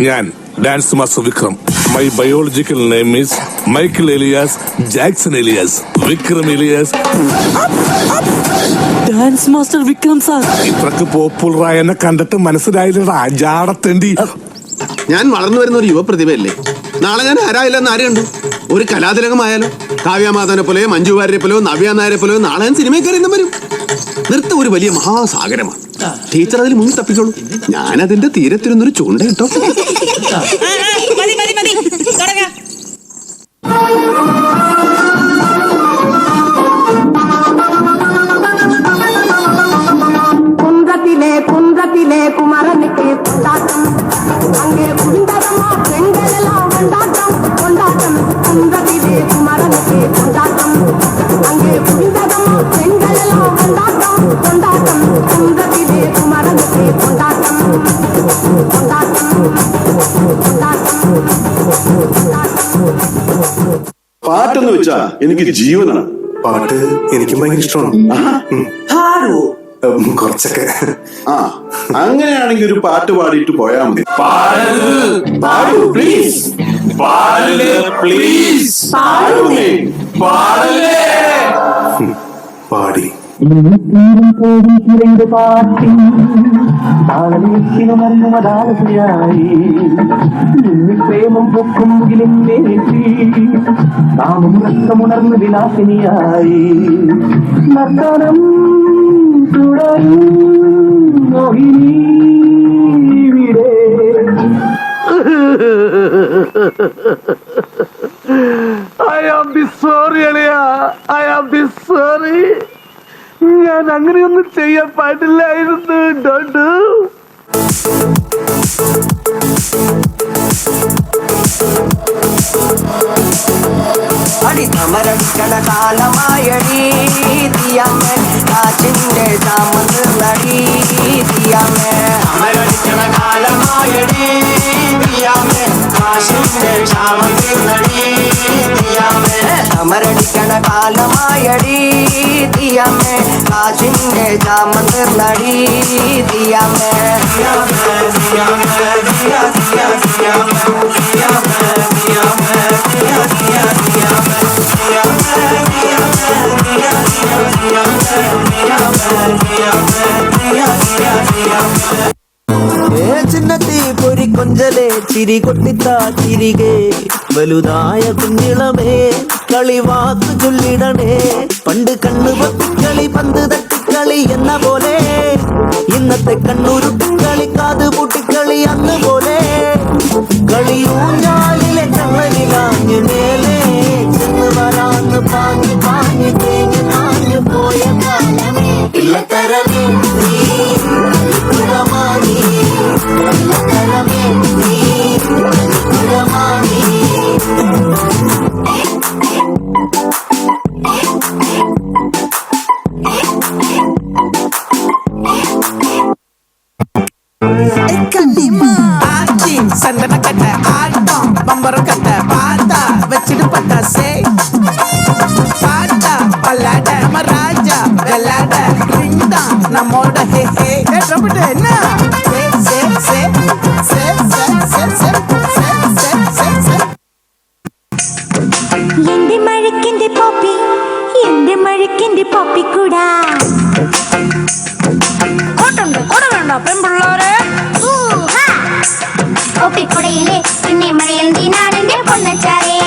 ഞാൻ dance master Vikram. My biological name is Michael alias Jackson alias Vikram alias. Dance master Vikram sir. ഇത്രക്ക് പോപ്പുലറായ എന്നെ കണ്ടിട്ട് മനസ്സിലായില്ലടാ ജാടത്തേണ്ടി. ഞാൻ വളർന്നു വരുന്ന ഒരു യുവപ്രതിഭയല്ലേ. നാളെ ഞാൻ ആരായില്ലെന്ന് ആര് കണ്ടു? ഒരു കലാതിലകമായാലോ, കാവ്യമാധവനെ പോലെയോ മഞ്ജു വാര്യരെ പോലെയോ നവ്യ നായരെ പോലെയോ നാളെ ഞാൻ സിനിമയിൽ കയറി വരും. നൃത്തം ഒരു വലിയ മഹാസാഗരമാണ്. ടീച്ചർ അതിൽ മുങ്ങി തപ്പിക്കോളൂ. ഞാൻ അതിന്റെ തീരത്തിരുന്നൊരു ചൂണ്ട കിട്ടോ. കുന്തത്തിലെ കുമരനുക്ക് കൊണ്ടാട്ടം, അങ്ങേ കുണ്ടരമാ പെണ്കളെല്ലാം കൊണ്ടാട്ടം കൊണ്ടാട്ടം. കുന്തത്തിലെ കുമരനുക്ക് കൊണ്ടാട്ടം, അങ്ങേ കുണ്ടരമാ പെണ്കളെല്ലാം കൊണ്ടാട്ടം കൊണ്ടാട്ടം. കുന്തത്തിലെ കുമരനുക്ക് കൊണ്ടാട്ടം കൊണ്ടാട്ടം കൊണ്ടാട്ടം. പാട്ടെന്ന് വെച്ചാ എനിക്ക് ജീവനാണ്. പാട്ട് എനിക്ക് ഭയങ്കര ഇഷ്ടമാണ്. കുറച്ചൊക്കെ. ആ, അങ്ങനെയാണെങ്കിൽ ഒരു പാട്ട് പാടിയിട്ട് പോയാ മതി. പാടി പ്രേമം പൊക്കും നാമും രക്തമുണർന്ന് വിലാസിനിയായി നർത്തനം തുടരും മോഹിനി. I am sorry, Aliyah. I am sorry. ഞാൻ അങ്ങനെയൊന്നും ചെയ്യാൻ പാടില്ലായിരുന്നു. ഡോണ്ടു അടിത്തമരടിക്കണ കാലമായടി തീയാമേ കാച്ചിന്റെ ചാമന്ന് നടി തീയാമേ. അമരടിക്കണ കാലമായടി തീയാമേ കാച്ചിന്റെ ചാമന്ന് നടി തീയാമേ. അമരടിക്കണ കാലമായടി തീയാമേ കാച്ചിന്റെ ചാമന്ന് നടി തീയാമേ. ചിന്നത്തി പൊരി കൊഞ്ചലേ ചിരി കൊട്ടിത്താ തിരികെ വലുതായ കുഞ്ഞിളമേ കളിവാക്ക് ചൊല്ലിടണേ. പണ്ട് കണ്ണു പൊത്തിക്കളി പന്ത് തട്ടിക്കളി എന്ന പോലെ ഇന്നത്തെ കണ്ണുരുട്ടിക്കളി കാത് പൂട്ടിക്കളി അന്ന് പോലെ കളിയൂഞ്ഞാലിലെ കള്ളനിലാഞ്ഞു മേലെ ചെന്ന് വരാന്ന് പാഞ്ഞു പാഞ്ഞു തേഞ്ഞു നാഞ്ഞു പോയ കാലമേ ഇല്ലത്തരമേ നീ കുലമാണി ഇല്ലത്തരമേ നീ കുലമാണി. சந்தன கட்ட ஆட்டம் பம்பரம் கட்ட பாத்தா வச்சிட்டு பட்டாசே பாட்டா பல்லாட மராஜா வெள்ளாட ரிண்டா நம்மோட ஹே ஹே ட்ரம்பட் என்ன சே சே சே சே சே சே சே சே சே சே. എന്റെ മഴക്കിന്റെ പോപ്പി കൂടാ വേണ്ട പെൺപിള്ളാരെ. പോപ്പിക്കുടയിലെ പിന്നെ മഴയന്തി നാടിന്റെ പൊന്നച്ചാരേ.